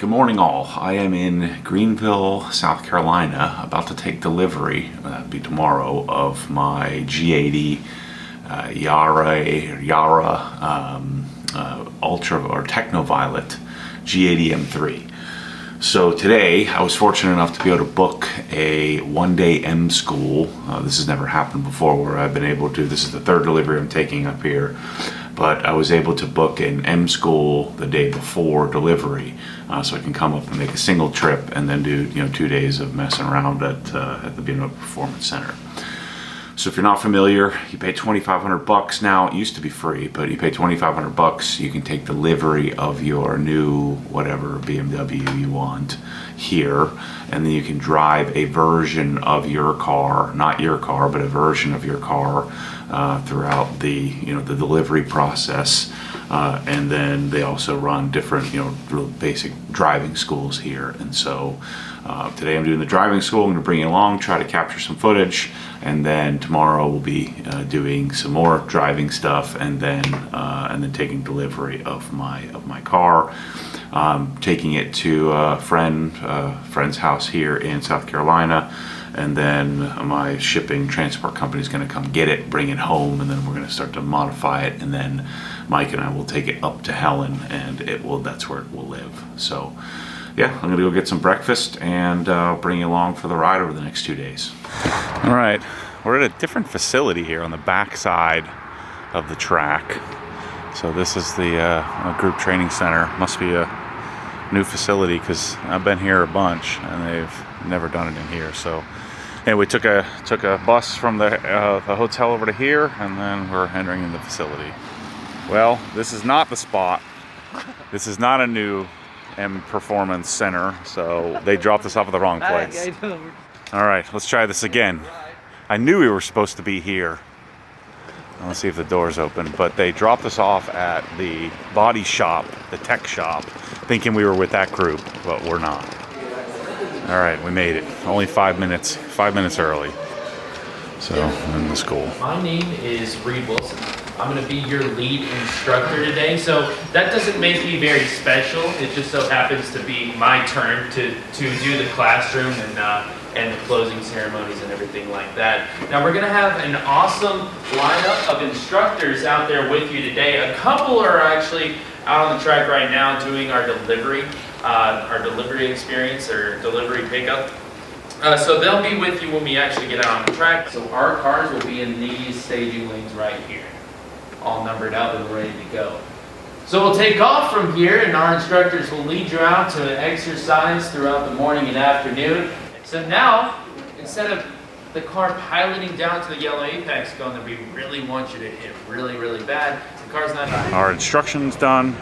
Good morning all. I am in Greenville, South Carolina, about to take delivery, that'll be tomorrow, of my G80 Jahre Ultra or Techno Violet G80 M3. So today I was fortunate enough to be able to book a one-day M school. This has never happened before where I've been able to, this is the third delivery I'm taking up here, but I was able to book an M school the day before delivery, so I can come up and make a single trip and then do 2 days of messing around at the B&O Performance Center. So if you're not familiar, you pay $2,500 now. It used to be free, but you pay $2,500. You can take delivery of your new whatever BMW you want here, and then you can drive a version of your car, not your car, but a version of your car throughout the the delivery process. And then they also run different real basic driving schools here. And so today I'm doing the driving school. I'm going to bring you along, try to capture some footage, and then tomorrow we'll be doing some more driving stuff, and then taking delivery of my car, taking it to a friend's house here in South Carolina, and then my shipping transport company is going to come get it, bring it home, and then we're going to start to modify it, and then Mike and I will take it up to Helen, and that's where it will live. So yeah, I'm gonna go get some breakfast and bring you along for the ride over the next 2 days. All right, we're at a different facility here on the back side of the track. So this is the group training center. Must be a new facility because I've been here a bunch and they've never done it in here. So anyway, we took a bus from the hotel over to here, and then we're entering in the facility. Well, this is not the spot. This is not a new M Performance Center, so they dropped us off at the wrong place. All right, let's try this again. I knew we were supposed to be here. Let's see if the door's open, but they dropped us off at the body shop, the tech shop, thinking we were with that group, but we're not. All right, we made it. Only 5 minutes early. So, in the school. My name is Reed Wilson. I'm going to be your lead instructor today. So that doesn't make me very special. It just so happens to be my turn to do the classroom and the closing ceremonies and everything like that. Now we're going to have an awesome lineup of instructors out there with you today. A couple are actually out on the track right now doing our delivery experience or delivery pickup. So they'll be with you when we actually get out on the track. So our cars will be in these staging lanes right here, all numbered out and ready to go. So we'll take off from here, and our instructors will lead you out to exercise throughout the morning and afternoon. So now, instead of the car piloting down to the yellow apex cone that we really want you to hit really, really bad, the car's not... Our instruction's done.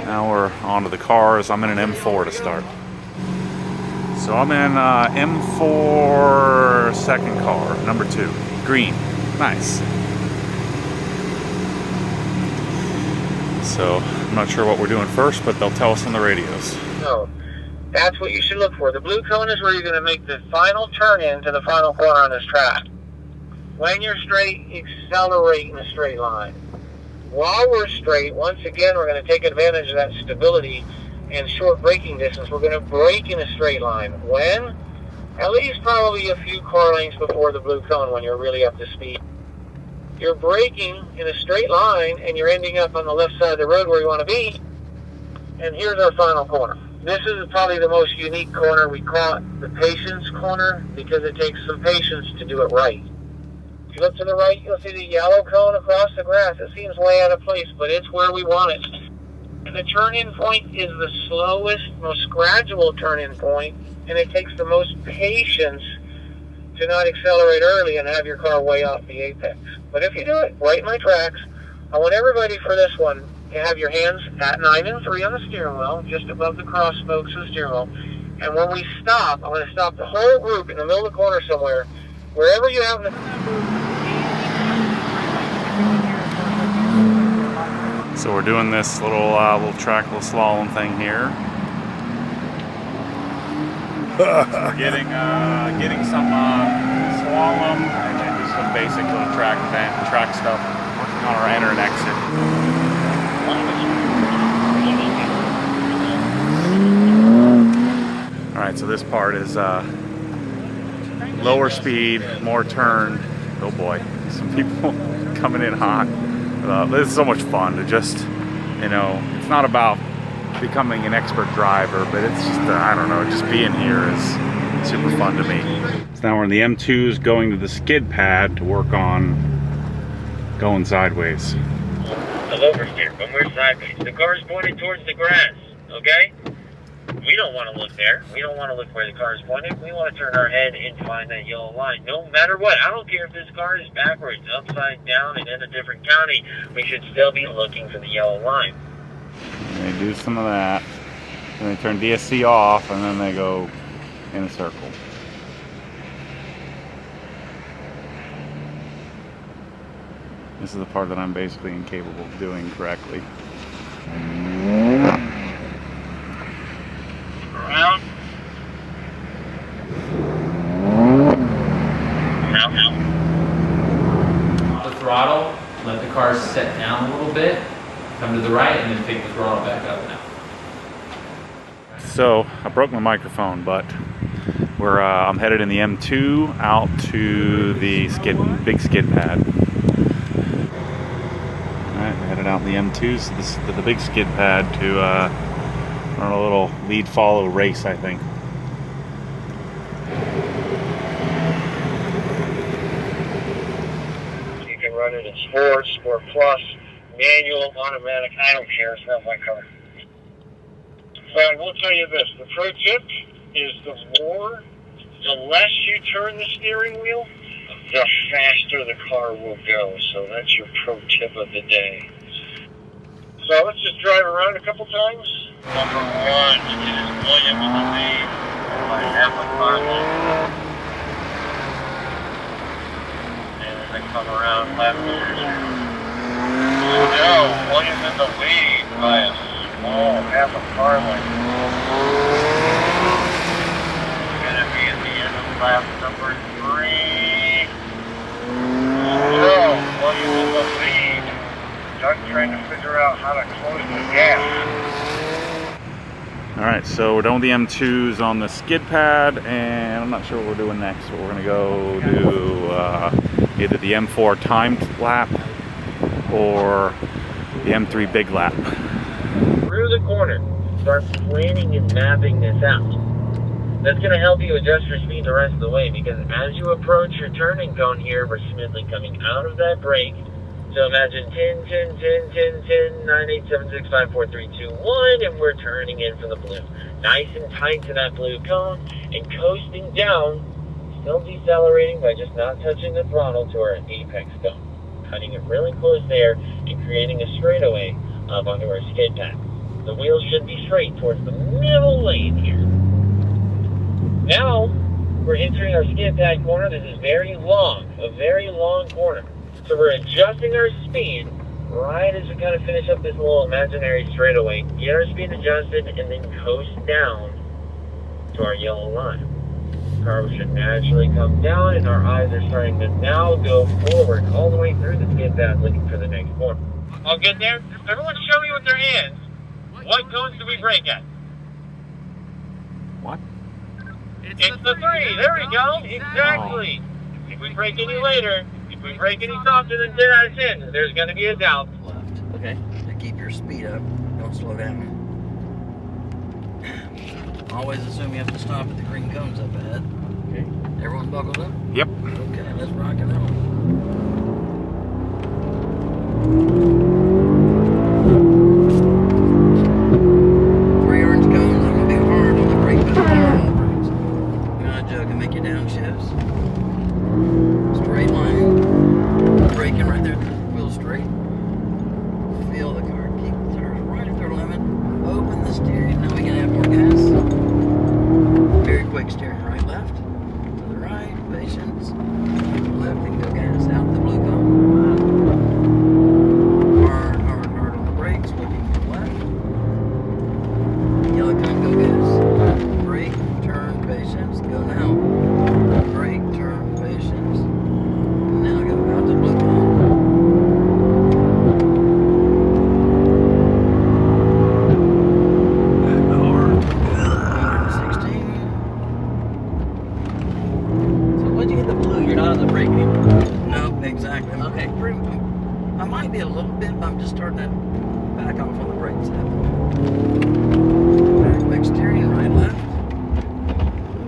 Now we're onto the cars. I'm in an M4 to start. So I'm in M4 second car, number 2, green, nice. So I'm not sure what we're doing first, but they'll tell us on the radios. So that's what you should look for. The blue cone is where you're going to make the final turn into the final corner on this track. When you're straight, accelerate in a straight line. While we're straight, once again, we're going to take advantage of that stability and short braking distance. We're going to brake in a straight line. When? At least probably a few car lengths before the blue cone when you're really up to speed. You're braking in a straight line and you're ending up on the left side of the road where you want to be. And here's our final corner. This is probably the most unique corner. We call it the patience corner because it takes some patience to do it right. If you look to the right, you'll see the yellow cone across the grass. It seems way out of place, but it's where we want it. And the turn-in point is the slowest, most gradual turn-in point, and it takes the most patience to not accelerate early and have your car way off the apex. But if you do it right in my tracks, I want everybody for this one to have your hands at 9 and 3 on the steering wheel, just above the cross spokes of the steering wheel. And when we stop, I'm going to stop the whole group in the middle of the corner somewhere, wherever you have the... So we're doing this little track, little slalom thing here. So we're getting some slalom and then just some basic little track stuff. Working on our enter and exit. so this part is lower speed, more turn. Oh boy, some people coming in hot. This is so much fun to just, you know, it's not about becoming an expert driver, but it's just, I don't know, just being here is super fun to me. So now we're in the M2s going to the skid pad to work on going sideways. Of oversteer, when we're sideways. The car's pointed towards the grass, okay? We don't want to look there. We don't want to look where the car is pointed. We want to turn our head and find that yellow line. No matter what. I don't care if this car is backwards, upside down, and in a different county. We should still be looking for the yellow line. They do some of that. Then they turn DSC off, and then they go in a circle. This is the part that I'm basically incapable of doing correctly. Around. Now. The throttle, let the car set down a little bit, come to the right, and then take the throttle back up now. So I broke my microphone, but I'm headed in the M2 out to the big skid pad. All right, we're headed out in the M2 to the big skid pad to run a little lead follow race, I think. You can run it in Sport, Sport Plus, manual, automatic. I don't care. It's not my car. But I will tell you this. The pro tip is the less you turn the steering wheel, the faster the car will go. So that's your pro tip of the day. So let's just drive around a couple times. Number 1 is William in the lead by half a car length. And as I come around left over here. No, William in the lead by a small half a car length. We're going to be at the end of lap number 3. No, William in the lead. Doug trying to figure out how to close the gap. Alright, so we're done with the M2s on the skid pad, and I'm not sure what we're doing next. But we're going to go do either the M4 timed lap or the M3 big lap. Through the corner, start planning and mapping this out. That's going to help you adjust your speed the rest of the way, because as you approach your turning cone here, we're smoothly coming out of that brake. So imagine 10, 10, 10, 10, 10, 9, 8, 7, 6, 5, 4, 3, 2, 1, and we're turning in for the blue. Nice and tight to that blue cone, and coasting down, still decelerating by just not touching the throttle to our apex cone. Cutting it really close there, and creating a straightaway up onto our skid pad. The wheels should be straight towards the middle lane here. Now, we're entering our skid pad corner. This is a very long corner. So we're adjusting our speed right as we kind of finish up this little imaginary straightaway. Get our speed adjusted and then coast down to our yellow line. The car should naturally come down, and our eyes are starting to now go forward all the way through the skid pad looking for the next corner. I'll get there. Everyone show me with their hands. What cones do we brake at? What? It's the 3. There we go. Exactly. If we brake any later, if we brake any softer than 10 out of 10, there's going to be a doubt. Left. Okay. To keep your speed up. Don't slow down. Always assume you have to stop at the green cones up ahead. Okay. Everyone buckled up? Yep. Okay, let's rock and roll. Steering right, left, to the right, patience, left and go gas. maybe a little bit, but I'm just starting to back off on the brakes now. Back leg steering, right, left.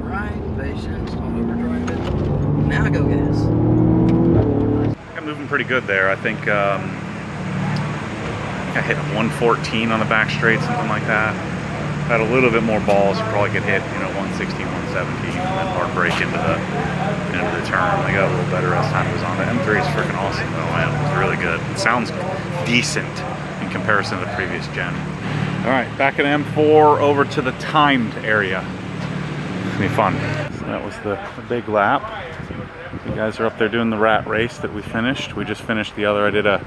Right, patience, don't overdrive it. Now go gas. I'm moving pretty good there. I think I hit 114 on the back straight, something like that. Had a little bit more balls, probably could hit, 116, 117, and then hard brake into the turn. I got a little better as time goes on. The M3 is freaking awesome though, man. It was really good. It sounds decent in comparison to the previous gen. All right, back at M4 over to the timed area. It's gonna be fun. So that was the big lap. You guys are up there doing the rat race that we finished. We just finished the other. I did a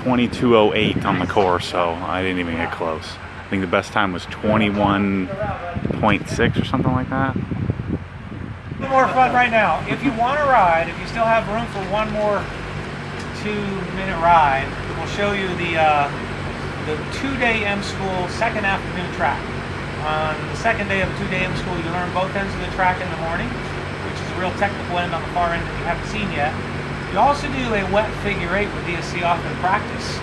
22:08 on the course, so I didn't even get close. I think the best time was 21.6 or something like that. More fun right now. If you want to ride, if you still have room for one more 2-minute ride, we'll show you the 2-day M School second afternoon track. On the second day of the 2-day M School, you learn both ends of the track in the morning, which is a real technical end on the far end that you haven't seen yet. You also do a wet figure 8 with DSC off in practice.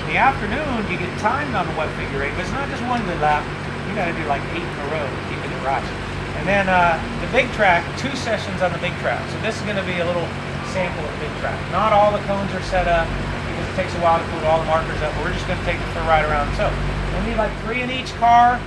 In the afternoon, you get timed on the wet figure 8, but it's not just one good lap. You got to do like 8 in a row, keeping it right. And then the big track, 2 sessions on the big track. So this is going to be a little sample of the big track. Not all the cones are set up because it takes a while to put all the markers up. But we're just going to take the ride around. So we'll need like 3 in each car.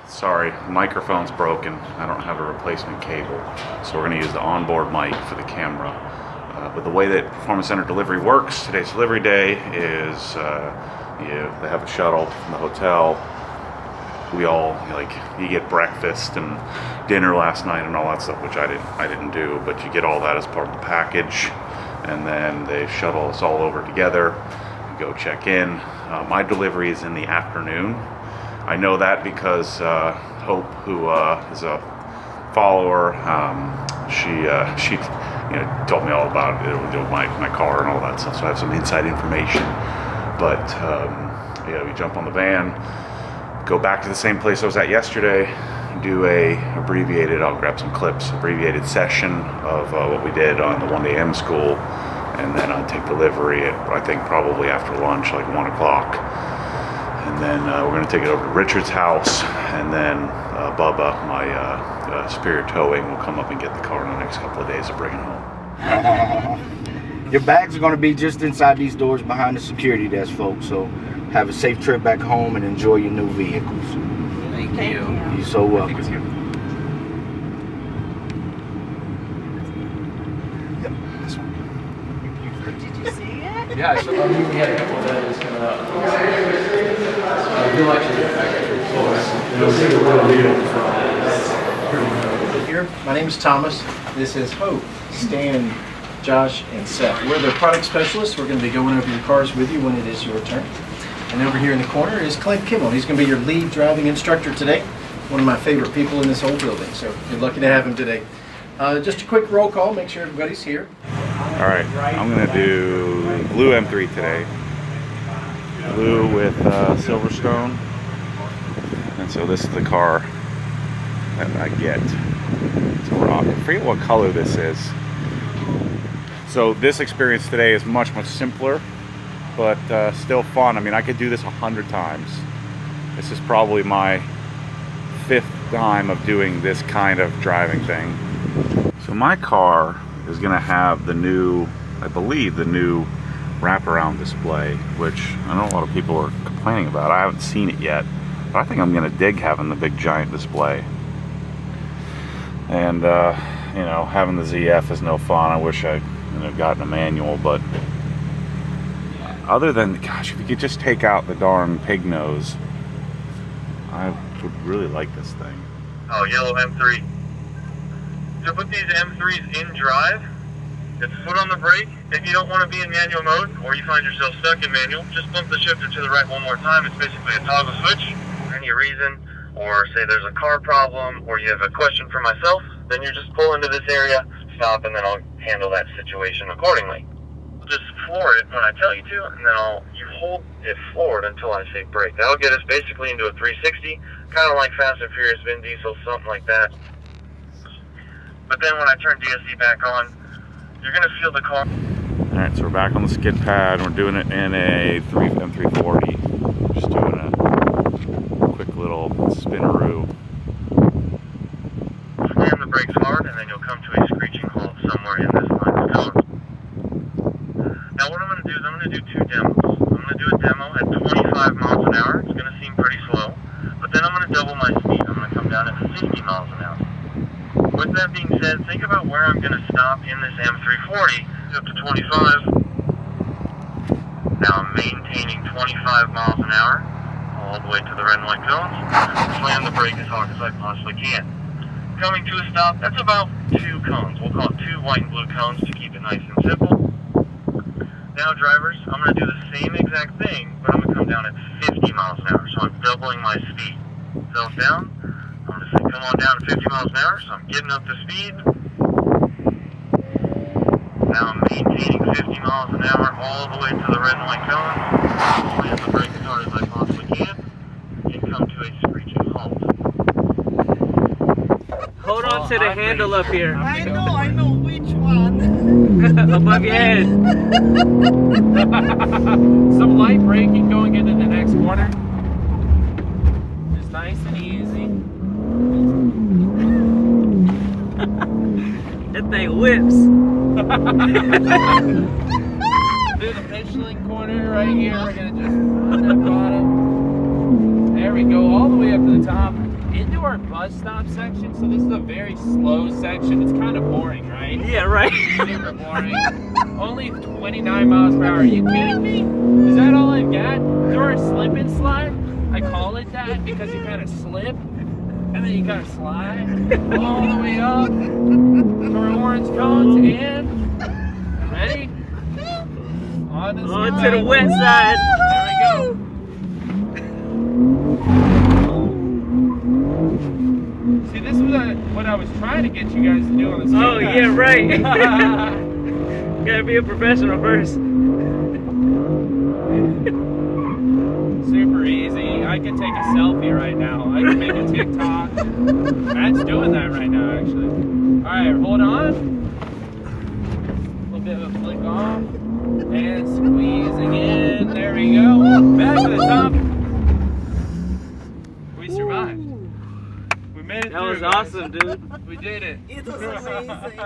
Sorry, the microphone's broken. I don't have a replacement cable, so we're going to use the onboard mic for the camera. But the way that Performance Center delivery works, today's delivery day is they have a shuttle from the hotel. We all you get breakfast and dinner last night and all that stuff, which I didn't do, but you get all that as part of the package, and then they shuttle us all over together. We go check in. My delivery is in the afternoon. I know that because Hope, who is a follower, she told me all about it, my car and all that stuff, so I have some inside information. But we jump on the van, go back to the same place I was at yesterday, do I'll grab some clips, abbreviated session of what we did on the 1-day M School, and then I'll take delivery at, I think, probably after lunch, like 1 o'clock. And then we're going to take it over to Richard's house, and then Bubba, my Superior Towing, will come up and get the car in the next couple of days to bring it home. Your bags are going to be just inside these doors behind the security desk, folks. So have a safe trip back home and enjoy your new vehicles. Thank you. You're so welcome. Did you see it? Yeah, so we had a couple of days coming up. You'll actually get back Here, my name is Thomas. This is Hope, Stan, Josh, and Seth. We're the product specialists. We're going to be going over your cars with you when it is your turn. And over here in the corner is Clint Kimmel. He's going to be your lead driving instructor today. One of my favorite people in this whole building, so you're lucky to have him today. Just a quick roll call, make sure everybody's here. All right, I'm gonna do blue M3 today. Blue with Silverstone. And so this is the car that I get to rock. I forget what color this is. So this experience today is much simpler, but still fun. I mean, I could do this 100 times. This is probably my 5th time of doing this kind of driving thing. So my car is gonna have the new, I believe, the new wraparound display, which I know a lot of people are complaining about. I haven't seen it yet, but I think I'm gonna dig having the big giant display. And you know, having the ZF is no fun. I wish I had gotten a manual, but other than, gosh, if you could just take out the darn pig nose, I would really like this thing. Oh, yellow M3. To put these M3s in drive, it's foot on the brake. If you don't want to be in manual mode, or you find yourself stuck in manual, just bump the shifter to the right one more time. It's basically a toggle switch. For any reason, or say there's a car problem, or you have a question for myself, then you just pull into this area, stop, and then I'll handle that situation accordingly. Just floor it when I tell you to, and then you hold it forward until I say brake. That'll get us basically into a 360, kind of like Fast and Furious Vin Diesel, something like that. But then when I turn DSC back on, you're going to feel the car. Alright, so we're back on the skid pad. We're doing it in a M340. Just doing a quick little spinneroo. Slam the brakes hard, and then you'll come to a screeching halt somewhere in this line of code. Now what I'm going to do is I'm going to do 2 demos. I'm going to do a demo at 25 miles an hour. It's going to seem pretty slow. But then I'm going to double my speed. I'm going to come down at 50 miles an hour. With that being said, think about where I'm going to stop in this M340 up to 25. Now I'm maintaining 25 miles an hour all the way to the red and white cones. Slam the brake as hard as I possibly can. Coming to a stop, that's about 2 cones. We'll call it 2 white and blue cones to keep it nice and simple. Now drivers, I'm going to do the same exact thing, but I'm going to come down at 50 miles an hour, so I'm doubling my speed. Thumbs down. I'm going to say come on down to 50 miles an hour, so I'm getting up to speed. Now I'm maintaining 50 miles an hour all the way to the red and white cones. Slam the brake as hard as I possibly can, and come to a screeching halt. Hold on to the handle up here. I know which one. Above your head. Some light braking going into the next corner. Just nice and easy. That thing whips. Do the Michelin corner right here. We're gonna just run that bottom. There we go, all the way up to the top. Into our bus stop section. So this is a very slow section. It's kind of boring, right? Yeah, right. Super boring. Only 29 miles per hour. Are you kidding me? Is that all I've got? Through our slip and slide. I call it that because you kind of slip and then you kind of slide all the way up to our orange cones and ready? On to the west side. There we go. See, this was what I was trying to get you guys to do on this. Oh, yeah, right. Gotta be a professional first. Super easy. I can take a selfie right now. I can make a TikTok. Matt's doing that right now, actually. Alright, hold on. A little bit of a flick off. And squeezing in. There we go. Back to the top. We survived. We made it That through, was guys. awesome, dude. We did it. It was amazing.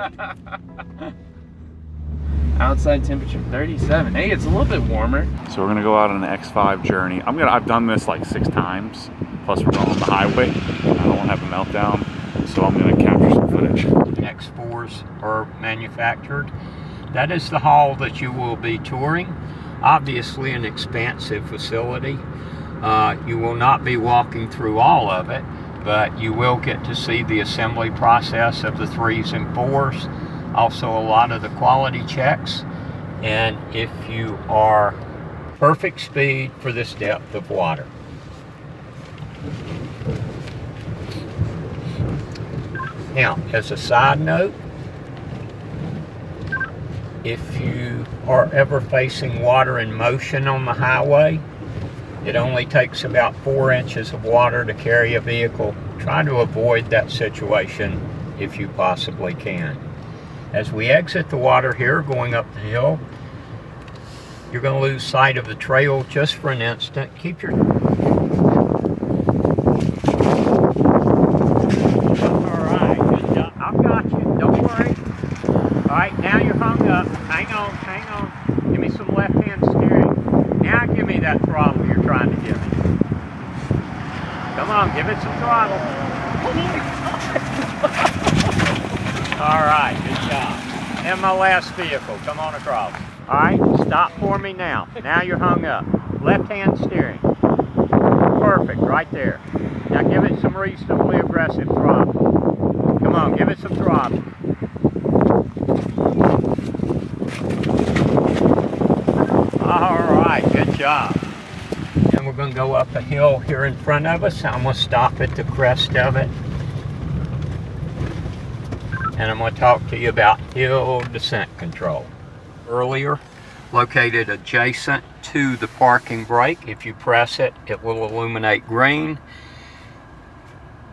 Outside temperature 37. Hey, it's a little bit warmer. So we're gonna go out on an X5 journey. I've done this like 6 times. Plus we're going on the highway. I don't want to have a meltdown, so I'm gonna capture some footage. X4s are manufactured. That is the hall that you will be touring. Obviously an expansive facility. You will not be walking through all of it, but you will get to see the assembly process of the 3s and 4s. Also a lot of the quality checks. And if you are perfect speed for this depth of water. Now, as a side note, if you are ever facing water in motion on the highway, it only takes about 4 inches of water to carry a vehicle. Try to avoid that situation if you possibly can. As we exit the water here, going up the hill, you're going to lose sight of the trail just for an instant. Keep your... Alright, good job. I've got you, don't worry. Alright, now you're hung up. Hang on, hang on. Give me some left-hand steering. Now give me that throttle you're trying to give me. Come on, give it some throttle. Alright, good job. And my last vehicle, come on across. Alright, stop for me now. Now you're hung up. Left-hand steering. Perfect, right there. Now give it some reasonably aggressive throttle. Come on, give it some throttle. Alright, good job. And we're going to go up a hill here in front of us. I'm going to stop at the crest of it. And I'm going to talk to you about hill descent control. Earlier, located adjacent to the parking brake. If you press it, it will illuminate green.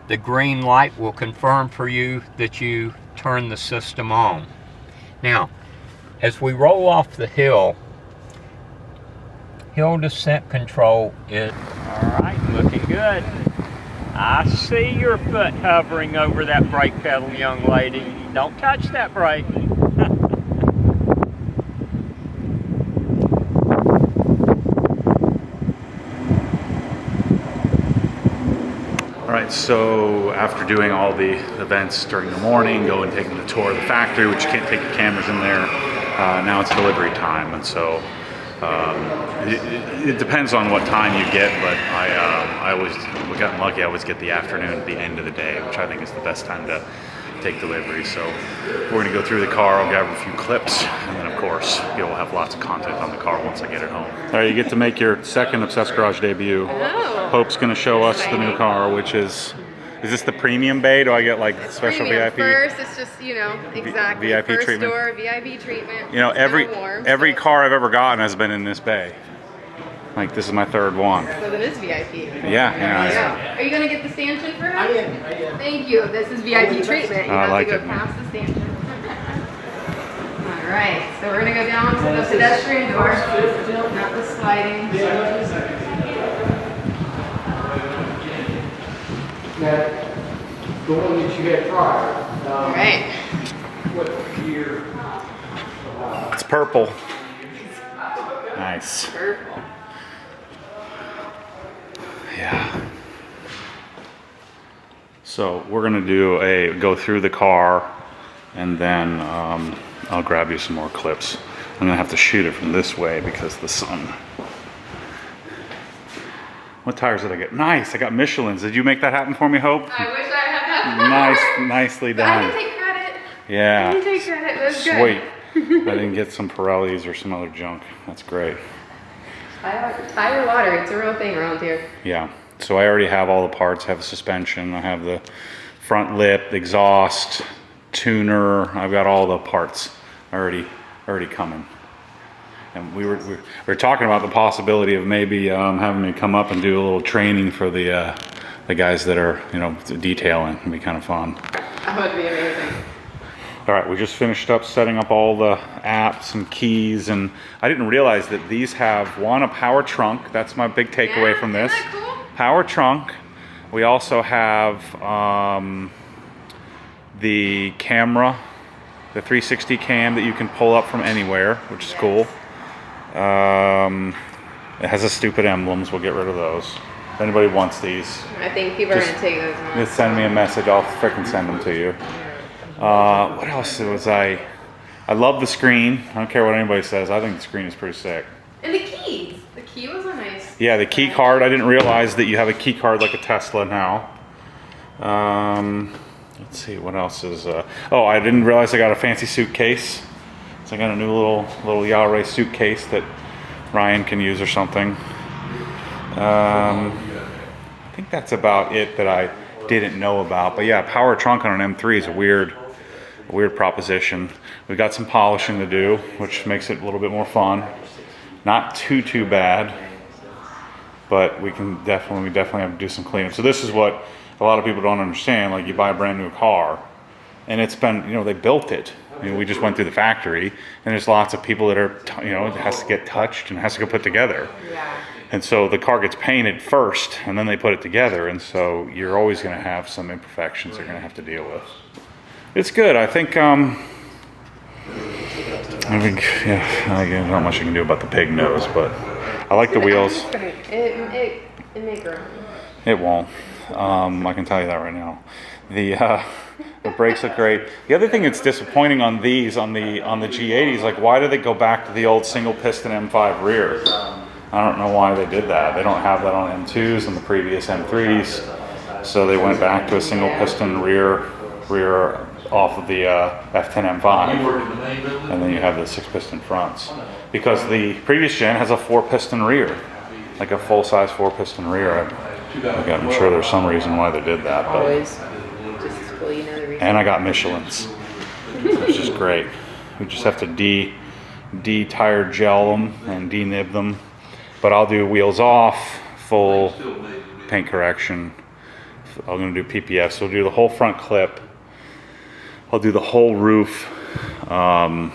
The green light will confirm for you that you turn the system on. Now, as we roll off the hill descent control is, all right, looking good. I see your foot hovering over that brake pedal, young lady. Don't touch that brake. All right, so after doing all the events during the morning, going and taking the tour of the factory, which you can't take your cameras in there, now it's delivery time, and so it depends on what time you get, but we got lucky. I always get the afternoon at the end of the day, which I think is the best time to take delivery. So we're gonna go through the car, I'll grab a few clips, and then of course you'll have lots of content on the car once I get it home. All right, you get to make your second Obsessed Garage debut. Oh. Hope's gonna show us the new car, which is this the premium bay? Do I get like special Premium. VIP? First, it's just, you know, exactly. VIP First treatment. door, VIP treatment. You know, It's every kinda warm, every so- car I've ever gotten has been in this bay. Like, this is my third one. So then it's VIP. Yeah. Yeah. Are you gonna get the stanchion for us? I am. Thank you. This is VIP treatment. You I have like to go it. past the stanchion. All right. So we're gonna go down to the pedestrian door, not the sliding. The one that you had prior. All right. What year? It's purple. Nice. Purple. Yeah. So we're gonna go through the car, and then I'll grab you some more clips. I'm gonna have to shoot it from this way because of the sun. What tires did I get? Nice, I got Michelin's. Did you make that happen for me, Hope? I wish I had that. Nicely But I done. can take credit. Yeah. I can take credit. That was Sweet. good. I didn't get some Pirellis or some other junk. That's great. Tire water. It's a real thing around here. Yeah. So I already have all the parts. I have the suspension. I have the front lip, exhaust, tuner. I've got all the parts already coming. And we were talking about the possibility of maybe having me come up and do a little training for the guys that are, you know, detailing. It'd be kind of fun. That would be amazing. All right, we just finished up setting up all the apps and keys, and I didn't realize that these have, one, a power trunk. That's my big takeaway from this. Isn't that cool? Power trunk. We also have the camera, the 360 cam that you can pull up from anywhere, which is cool. It has the stupid emblems. We'll get rid of those. If anybody wants these, I think people are going to take those off. just send me a message. I'll frickin' send them to you. What else was I love the screen. I don't care what anybody says. I think the screen is pretty sick. And the keys. The key was a nice. Yeah, the key card. I didn't realize that you have a key card like a Tesla now. Let's see, what else is... oh, I didn't realize I got a fancy suitcase. So I got a new little Jahre suitcase that Ryan can use or something. I think that's about it that I didn't know about. But yeah, power trunk on an M3 is a weird proposition. We got some polishing to do, which makes it a little bit more fun. Not too bad, but we definitely have to do some cleanup. So this is what a lot of people don't understand. Like, you buy a brand new car, and it's been, they built it. I mean, we just went through the factory, and there's lots of people that are, it has to get touched and has to get put together. Yeah. And so the car gets painted first, and then they put it together, and so you're always going to have some imperfections you're going to have to deal with. It's good. I think yeah, there's not much you can do about the pig nose, but I like the wheels. It may grow. It won't. I can tell you that right now. The brakes look great. The other thing that's disappointing on these, on the G80s, like, why did they go back to the old single piston M5 rear? I don't know why they did that. They don't have that on M2s and the previous M3s, so they went back to a single piston rear off of the F10 M5, and then you have the 6-piston fronts, because the previous gen has a 4-piston rear, like a full-size 4-piston rear. I'm sure there's some reason why they did that, but Always. Well, you know the reason. and I got Michelin's, which is great. We just have to de-tire gel them and de-nib them, but I'll do wheels off, full paint correction. I'm going to do PPF, so we'll do the whole front clip. I'll do the whole roof. I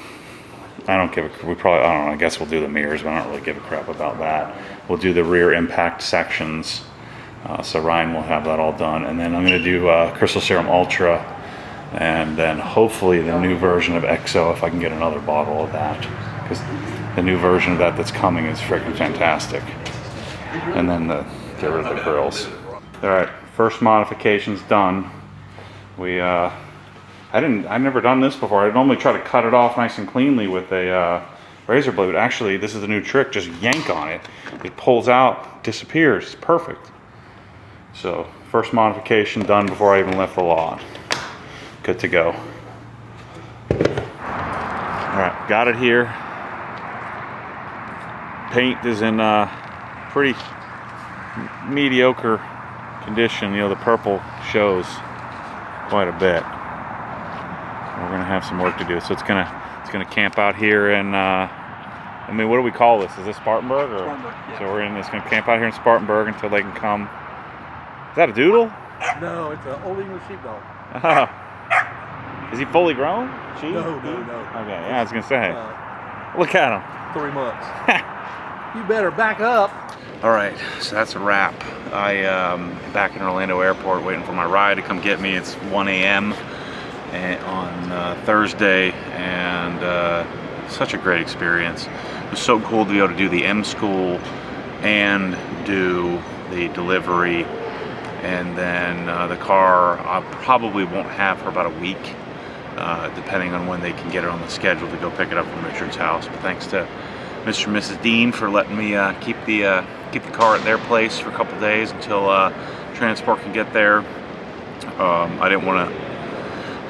guess we'll do the mirrors, but I don't really give a crap about that. We'll do the rear impact sections. So Ryan will have that all done. And then I'm going to do Crystal Serum Ultra, and then hopefully the new version of EXO, if I can get another bottle of that. Because the new version of that that's coming is freaking fantastic. And then get rid of the grills. All right, first modification's done. I've never done this before. I normally try to cut it off nice and cleanly with a razor blade. Actually, this is the new trick. Just yank on it. It pulls out, disappears. It's perfect. So, first modification done before I even left the lot. Good to go. Alright, got it here. Paint is in pretty mediocre condition. The purple shows quite a bit. We're gonna have some work to do. So it's gonna camp out here, and what do we call this? Is this Spartanburg? Or? Spartanburg, yeah. So it's gonna camp out here in Spartanburg until they can come. Is that a doodle? No, it's an old English sheepdog. Is he fully grown? No. Okay, yeah, I was gonna say. Look at him. 3 months. You better back up. All right, so that's a wrap. I am back in Orlando Airport waiting for my ride to come get me. It's 1 a.m. on Thursday, and such a great experience. It was so cool to be able to do the M School and do the delivery, and then the car I probably won't have for about a week, depending on when they can get it on the schedule to go pick it up from Richard's house. But thanks to Mr. and Mrs. Dean for letting me keep the car at their place for a couple days until transport can get there. I didn't want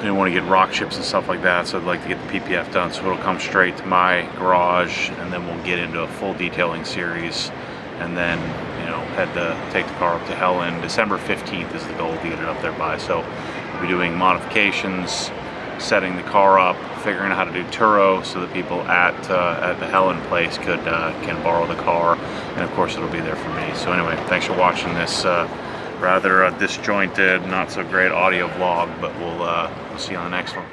to get rock chips and stuff like that, so I'd like to get the PPF done, so it'll come straight to my garage, and then we'll get into a full detailing series, and then head to take the car up to Helen. December 15th is the goal to get it up there by. So we'll be doing modifications, setting the car up, figuring out how to do Turo so that people at the Helen place can borrow the car, and of course it'll be there for me. So anyway, thanks for watching this rather disjointed, not so great audio vlog, but we'll see you on the next one.